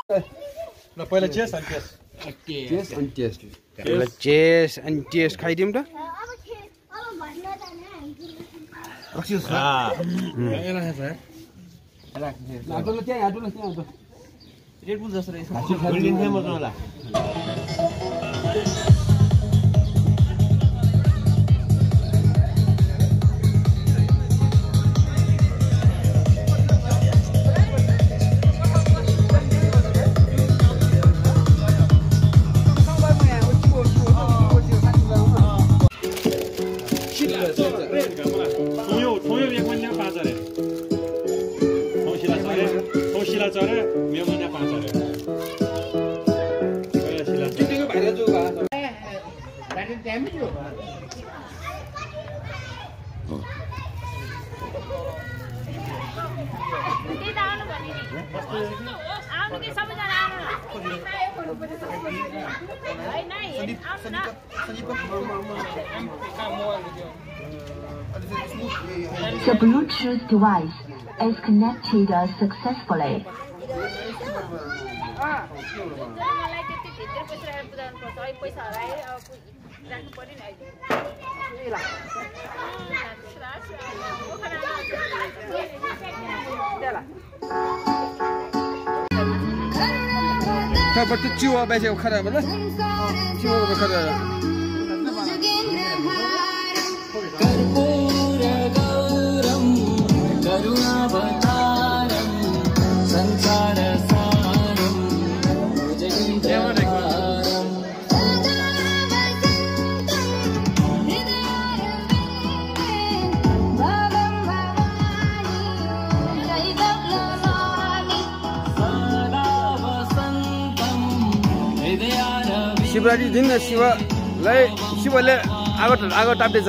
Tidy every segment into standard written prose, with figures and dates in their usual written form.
ल पहिला चेस अनि टेस्ट चेस अनि टेस्ट चेस अनि टेस्ट खाइदिउँ त रेडबुल जस्तो रहेछ गोल्डन थियो मजा होला The Bluetooth device is connected successfully. But the two are better. Shivaratri दिन शिवले आगो ताप्दैछ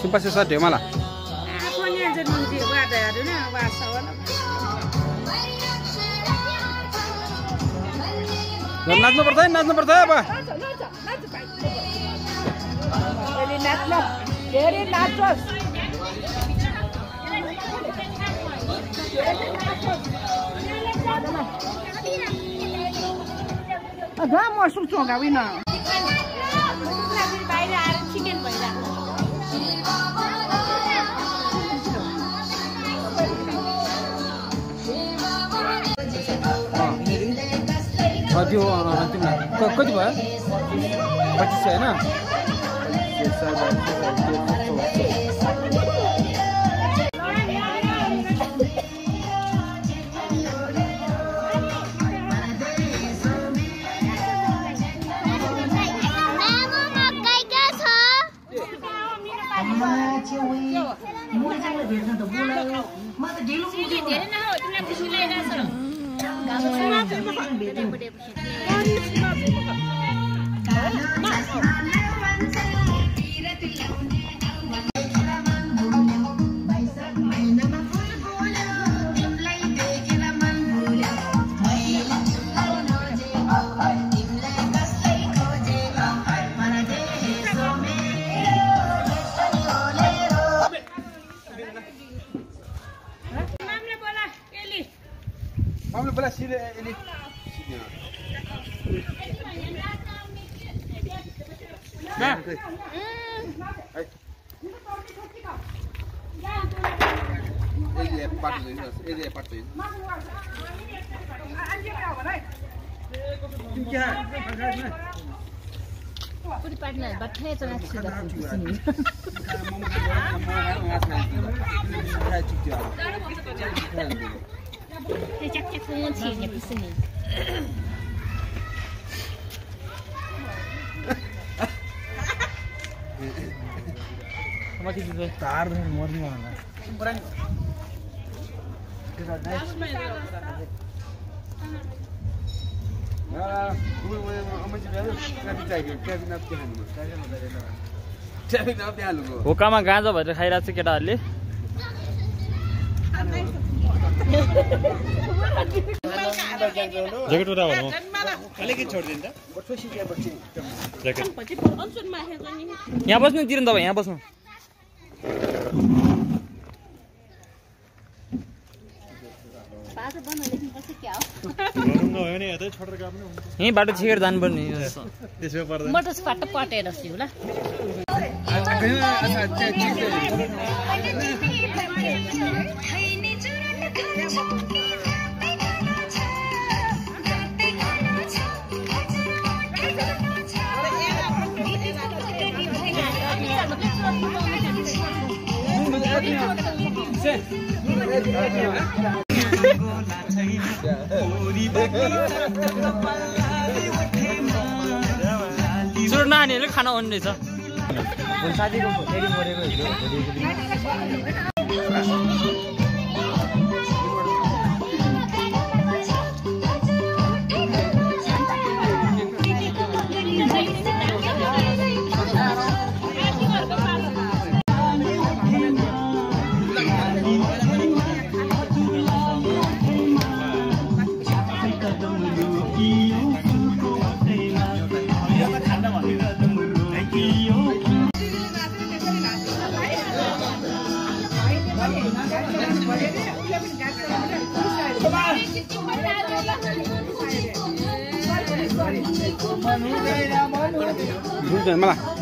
Pasti sadar malah. Aku ni aja nanti ada na wasawan. नाच्नु पर्छ अब कति भयो 25 हैन Vamos bola सीधे एली ना ये पार्ट दे पूरी पार्टनर बैठे चला छिदा chắc chắc không muốn chỉ nhập sinh Sama kita tu tar dengan morning mana. Orang. Kita dah. Amat juga. Kita cakap, kita nak tihan. Kita nak tihan lugu. भोकामा गाँजा भएर खाइरहेको छ केटाहरूले jacket उता भन्नु अलिकति छोड्दिन्छ ज्याकेट यहाँ बस्नु तिरन तपाईँ यहाँ बस्नु यहीँ बाटो छिकेर जानुपर्ने त्यसो पर्दा मोटर फाटो पटेर छु ल सुरु नानीहरूले खाना भन्ने छ साथीको फेरि मरेको बुझ्दैन मलाई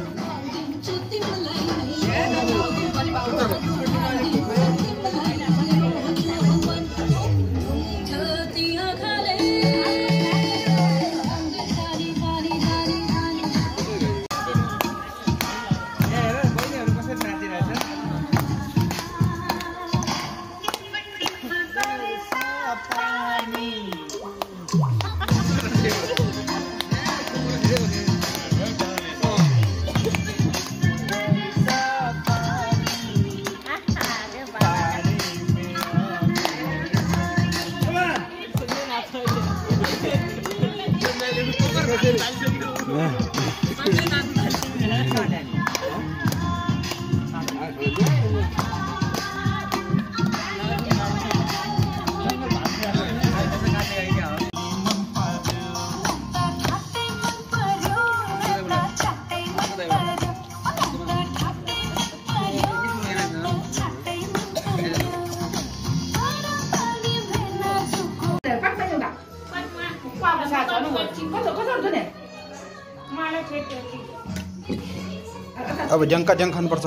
अब जङ्का जङ खानुपर्छ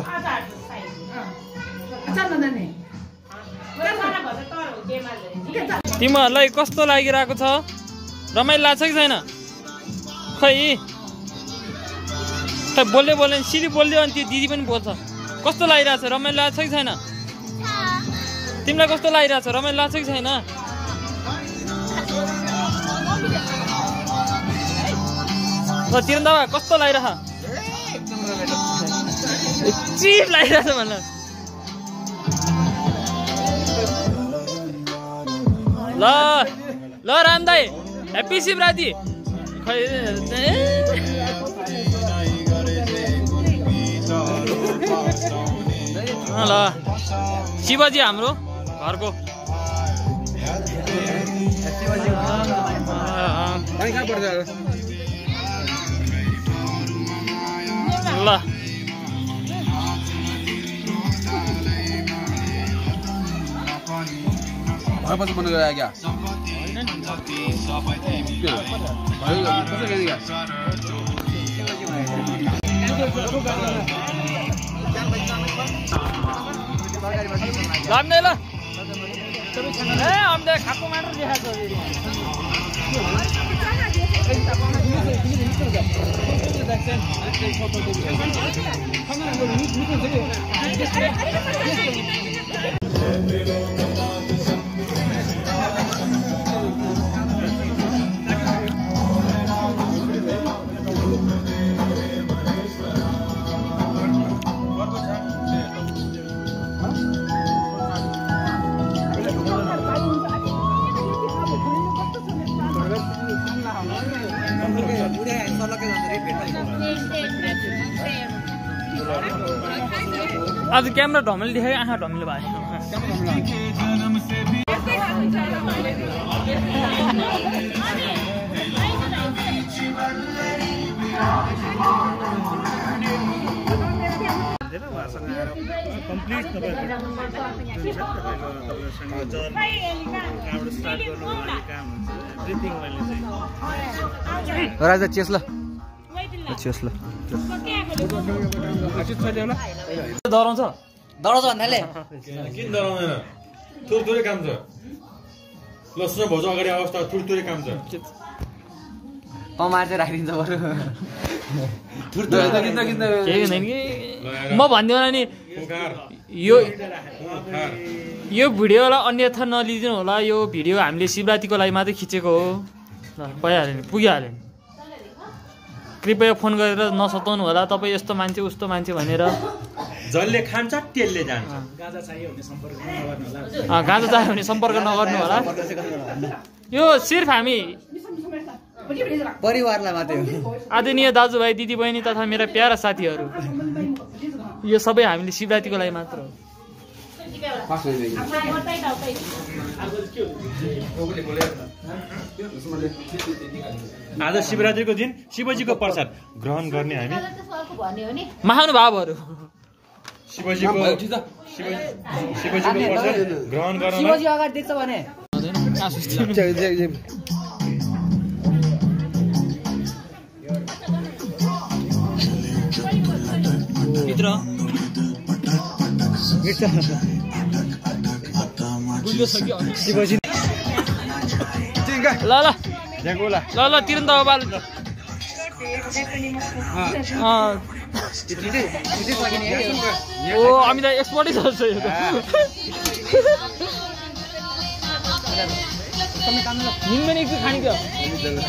तिमीहरूलाई कस्तो लागिरहेको छ रमाइलो लाग्छ कि छैन खै खै बोल्दै बोल्दैन सिधै बोल्दै अनि त्यो दिदी पनि बोल्छ कस्तो लागिरहेछ रमाइलो लाग्छ कि छैन तिमीलाई कस्तो लागिरहेछ रमाइलो लाग्छ कि छैन ल तिरन दावा कस्तो लागिरहेछ चिप लागिरहेछ भन्न ल ल राम दाई ह्याप्पी शिवरात्रि खै ल शिवजी हाम्रो घरको ल पछि बन्द गरे क्या ल ए आम्दै खाएको मात्र देखाएको आज क्यामेरा ढमेल देखायो आँखा ढमेल भयो राजा चेस ल चेस ल डराउँछ भन्नाले किन डराउँदैन थुरथुरै काम छ ल सुन भोज अगाडि अवस्था थुरथुरै काम छ कमार चाहिँ राखिदिन्छ बरु केही हुँदैन कि म भनिदिउँ नि यो भिडियोलाई अन्यथा नलिदिनु होला यो भिडियो हामीले शिवरात्रिको लागि मात्रै खिचेको हो ल भइहाल्यो नि पुगिहाल्यो नि कृपया फोन गरेर नसताउनु होला तपाईँ यस्तो मान्छे उस्तो मान्छे भनेर जसले खान्छ त्यसले जान्छ गाँजा चाहियो भने सम्पर्क नगर्नु होला यो सिर्फ हामी परिवारलाई मात्रै आदरणीय दाजुभाइ दिदीबहिनी तथा मेरा प्यारा साथीहरू यो सबै हामीले शिवरात्रिको लागि मात्र हो आज शिवरात्रिको दिन शिवजीको प्रसाद ग्रहण गर्ने हामी महानुभावहरू शिवजीको प्रसाद ग्रहण गर्न शिवजी अगाडि देख्छ भने शिवजी ल ल ल ल तिरन त बाल ओ हामी त एक्सपर्टै छ निम्बेनी एकचोटि खाने क्या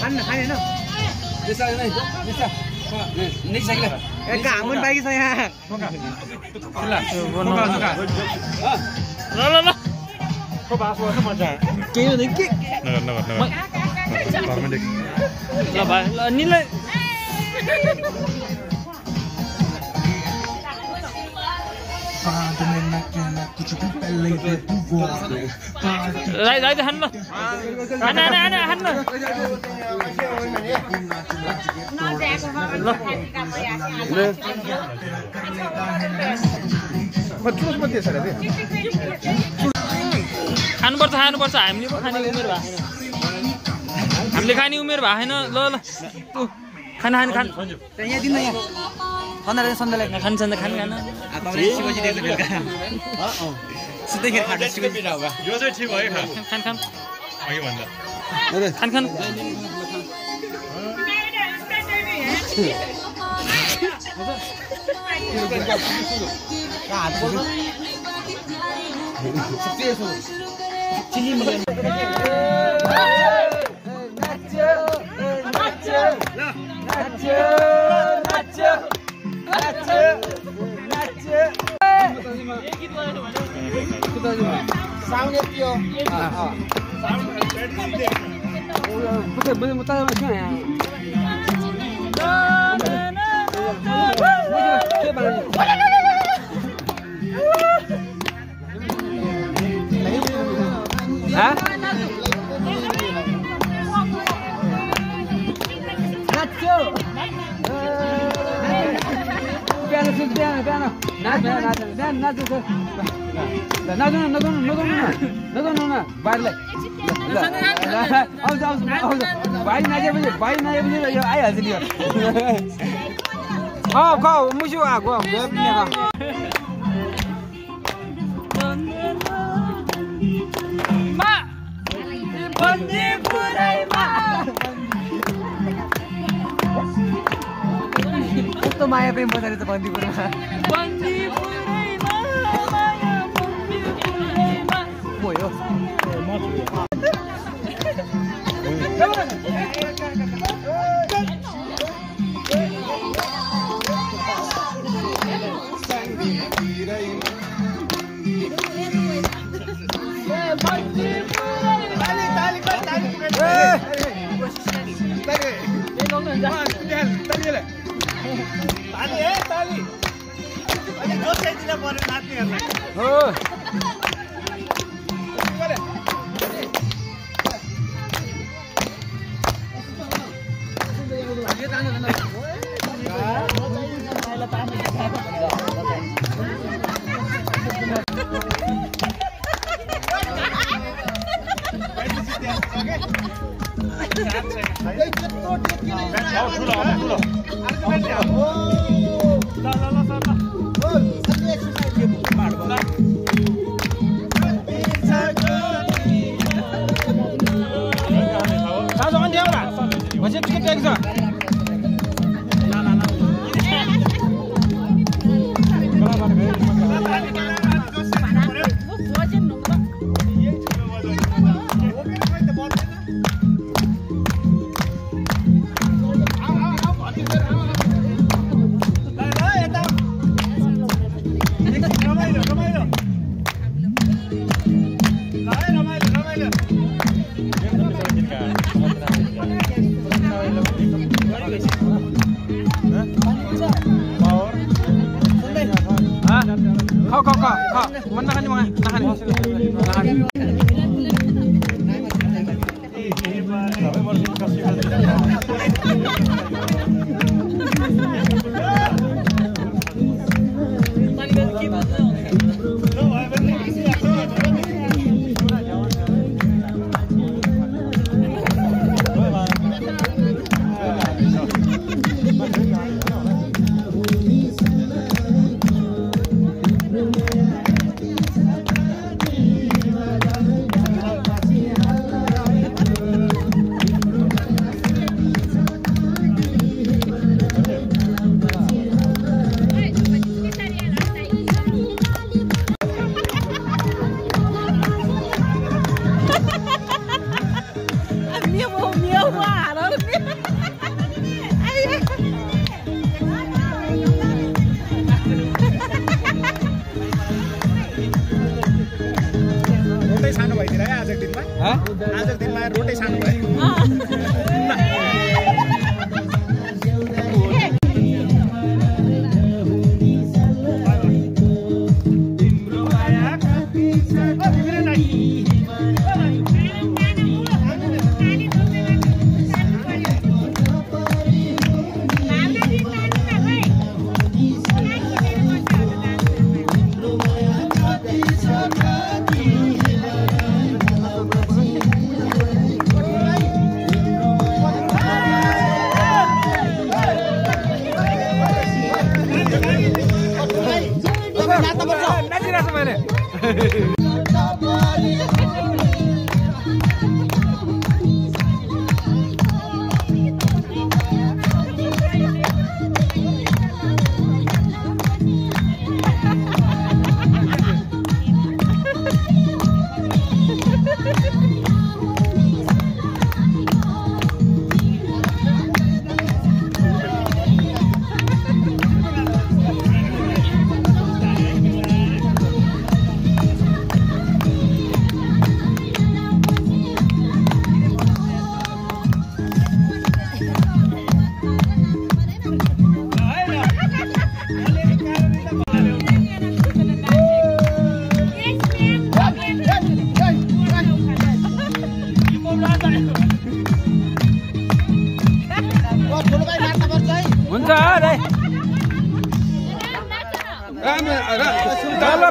खाने होइन हाम्रो बाइक छ यहाँ ल ल ल केही हुँदैन के ल भाइ ल निलाई राई खानु खानुपर्छ हामीले पो खाने उमेर भएको छैन हामीले खाने उमेर भएको छैन ल ल खाना यहाँ दिनु यहाँ खान यो चाहिँ ठिक भयो खान कस्तो माया प्रेम बजारे त बन्दीपुरमा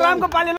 रामको पाले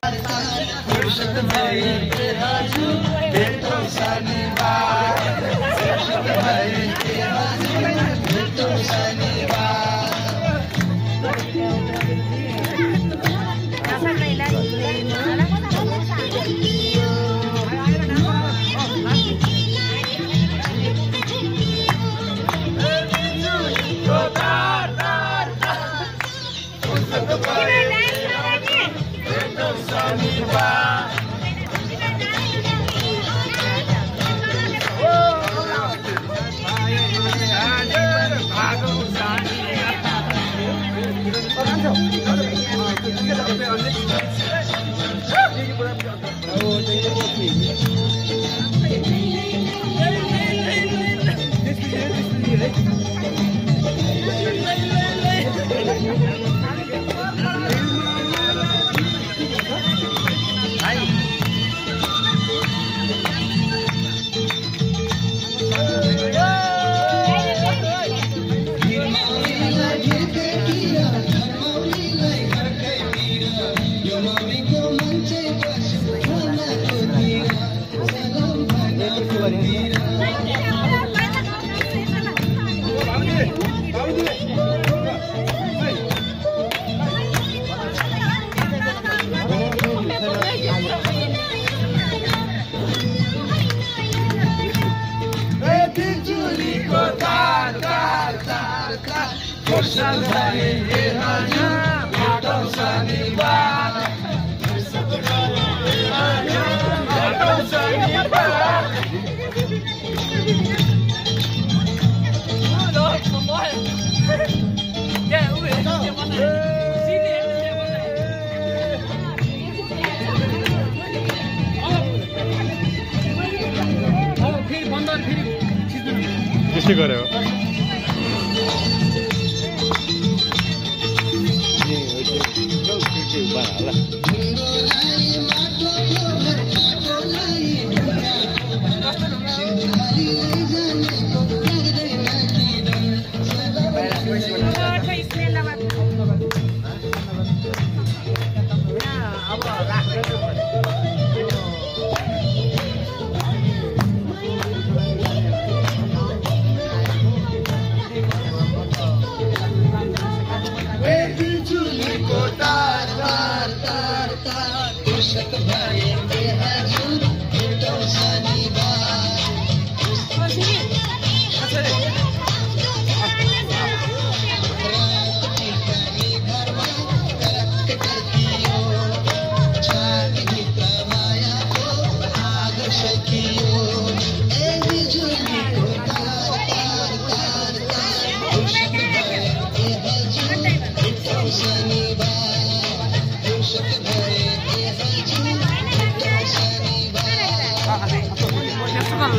त्यसै गर्यो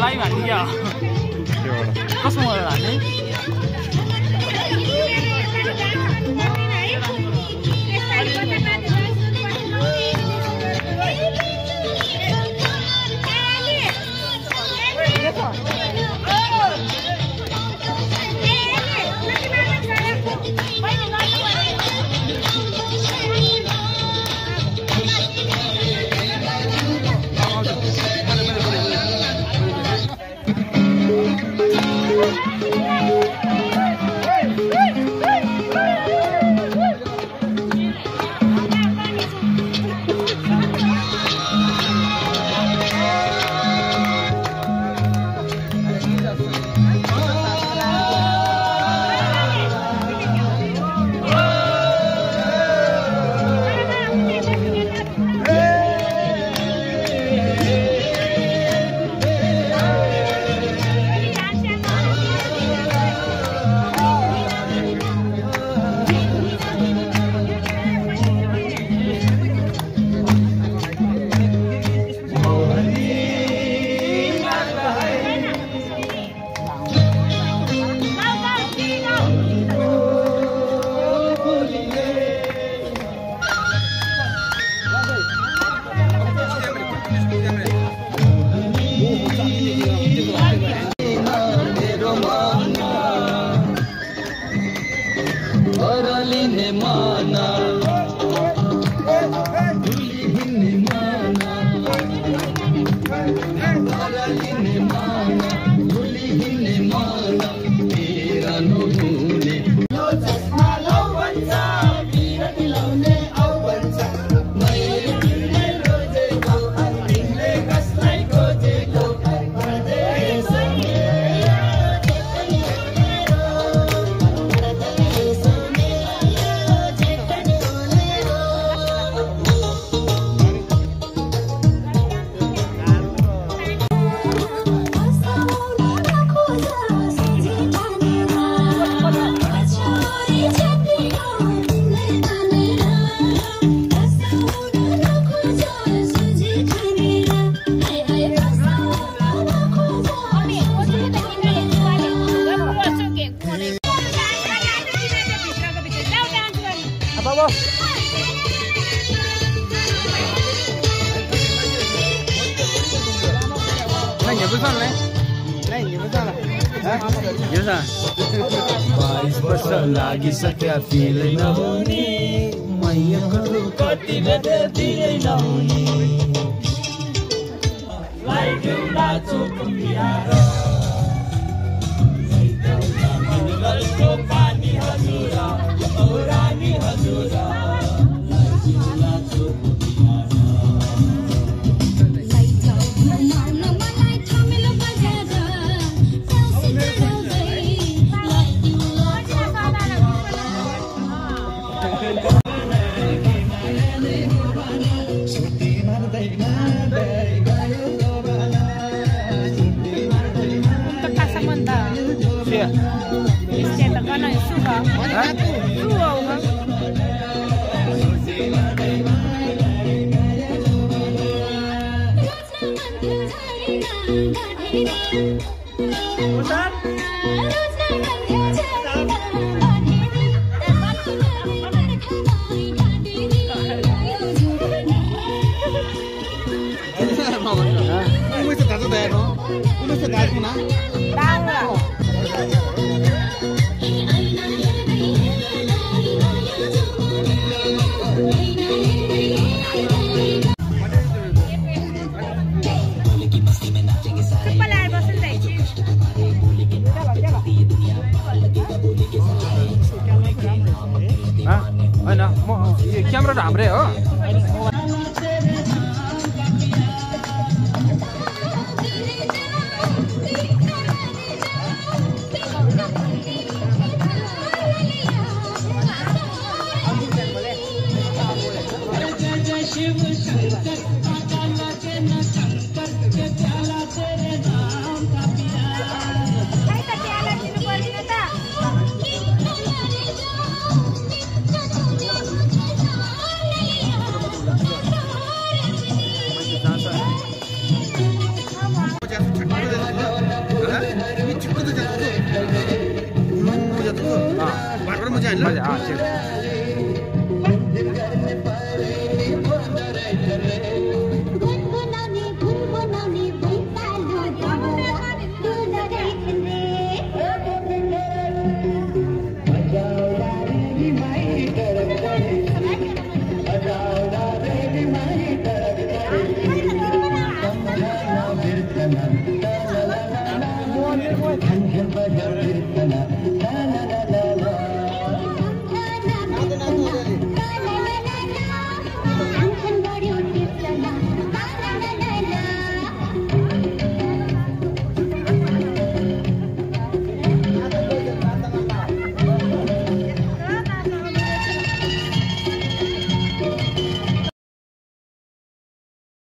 लाइभ हाल्ने क्या कसमा हाल्ने Thank you. बरलिने माना हिँड्ने माना बरलिने माना भुली हिँड्ने माना तेरा नहुने यो चस्मा लौ भन्छ भिर मिलाउने आउ भन्छ मैले रोजेको तिमीले कसलाई खोजेको लागिसक्या फिलै नहुने मैयाको कति बेर दिलै नहुने लाइटुला चोक बिहार गलको पानी हजुर औरानी हजुर लाइटुला चोक क्यामेरा हाम्रै हो मजा